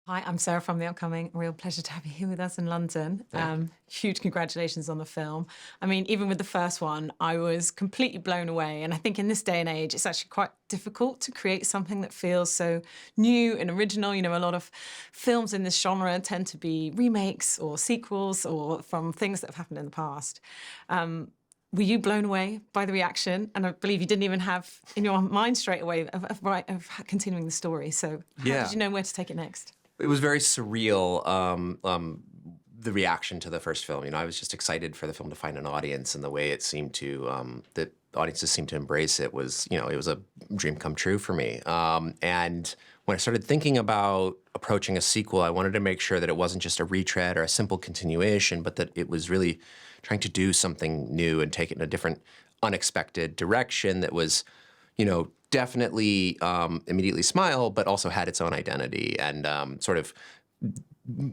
Hi, I'm Sarah from The Upcoming. A real pleasure to have you here with us in London. Thank you. Huge congratulations on the film. I mean, even with the first one, I was completely blown away. And I think in this day and age, it's actually quite difficult to create something that feels so new and original. You know, a lot of films in this genre tend to be remakes or sequels or from things that have happened in the past. Were you blown away by the reaction? And I believe you didn't even have in your mind straight away of continuing the story. So how did Yeah, you know where to take it next? it was very surreal. The reaction to the first film. You know, I was just excited for the film to find an audience, and the way it seemed to that audiences seemed to embrace it was, you know, it was a dream come true for me. And when I started thinking about approaching a sequel, I wanted to make sure that it wasn't just a retread or a simple continuation, but that it was really trying to do something new and take it in a different, unexpected direction that was, you know, definitely immediately smile, but also had its own identity and sort of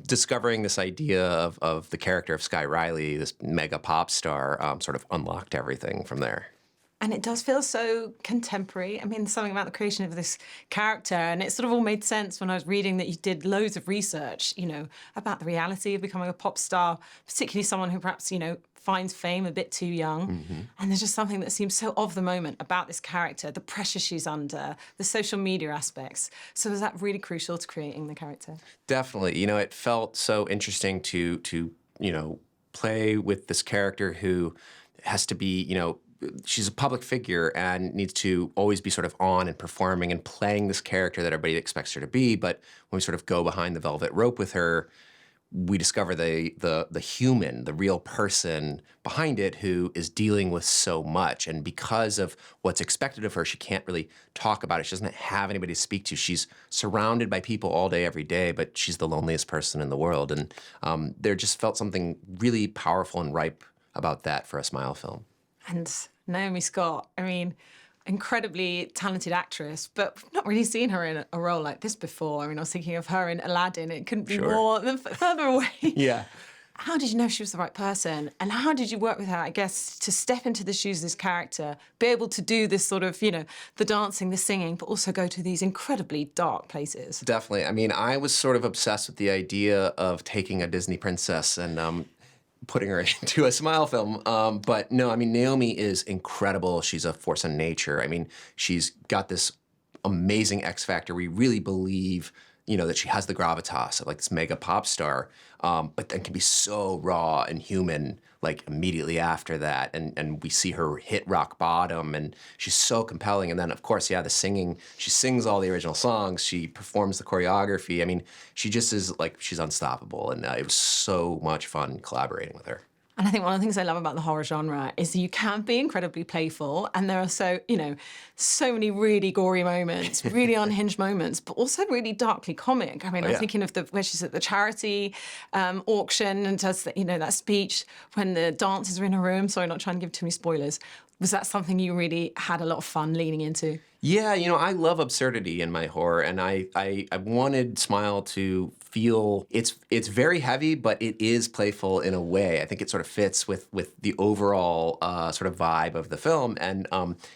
discovering this idea of the character of Sky Riley, this mega pop star, sort of unlocked everything from there. And it does feel so contemporary. I mean, something about the creation of this character, and it sort of all made sense when I was reading that you did loads of research, you know, about the reality of becoming a pop star, particularly someone who perhaps, you know, finds fame a bit too young. And there's just something that seems so of the moment about this character, the pressure she's under, the social media aspects. So was that really crucial to creating the character? Definitely, you know, it felt so interesting to you know, play with this character who has to be, you know, she's a public figure and needs to always be sort of on and performing and playing this character that everybody expects her to be. But when we sort of go behind the velvet rope with her, we discover the human, the real person behind it who is dealing with so much. And because of what's expected of her, she can't really talk about it. She doesn't have anybody to speak to. She's surrounded by people all day, every day, but she's the loneliest person in the world. And there just felt something really powerful and ripe about that for a Smile film. And Naomi Scott, I mean, incredibly talented actress, but we've not really seen her in a role like this before. I mean, I was thinking of her in Aladdin. It couldn't be Sure. more than further away. Yeah. How did you know she was the right person? And how did you work with her, I guess, to step into the shoes of this character, be able to do this sort of, you know, the dancing, the singing, but also go to these incredibly dark places? Definitely. I mean, I was sort of obsessed with the idea of taking a Disney princess and putting her into a Smile film. But no, I mean, Naomi is incredible. She's a force of nature. I mean, she's got this amazing X factor. We really believe, you know, that she has the gravitas of like this mega pop star, but then can be so raw and human like immediately after that. And we see her hit rock bottom and she's so compelling. And then of course, yeah, the singing, she sings all the original songs. She performs the choreography. I mean, she just is like, she's unstoppable. And it was so much fun collaborating with her. And I think one of the things I love about the horror genre is you can be incredibly playful, and there are so, you know, so many really gory moments, really unhinged moments, but also really darkly comic. I mean, Oh, I'm yeah. thinking of the where she's at the charity auction and does, you know, that speech when the dancers are in her room. Sorry, not trying to give too many spoilers. Was that something you really had a lot of fun leaning into? Yeah, you know, I love absurdity in my horror, and I wanted Smile to feel it's very heavy, but it is playful in a way. I think it sort of fits with the overall sort of vibe of the film. And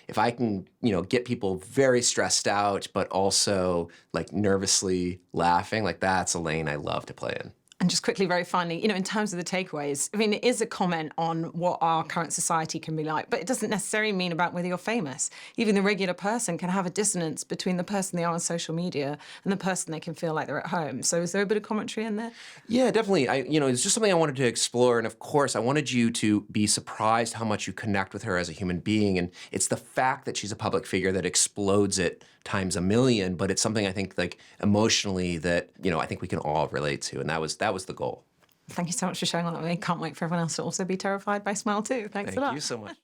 if I can, you know, get people very stressed out, but also like nervously laughing, like that's a lane I love to play in. And just quickly, very finally, you know, in terms of the takeaways, I mean, it is a comment on what our current society can be like, but it doesn't necessarily mean about whether you're famous. Even the regular person can have a dissonance between the person they are on social media and the person they can feel like they're at home. So is there a bit of commentary in there? Yeah, definitely. You know, it's just something I wanted to explore. And of course, I wanted you to be surprised how much you connect with her as a human being. And it's the fact that she's a public figure that explodes it times a million. But it's something I think like emotionally that, you know, I think we can all relate to. And that was the goal. Thank you so much for sharing that with me. Can't wait for everyone else to also be terrified by Smile too. Thanks a Thank lot. you so much.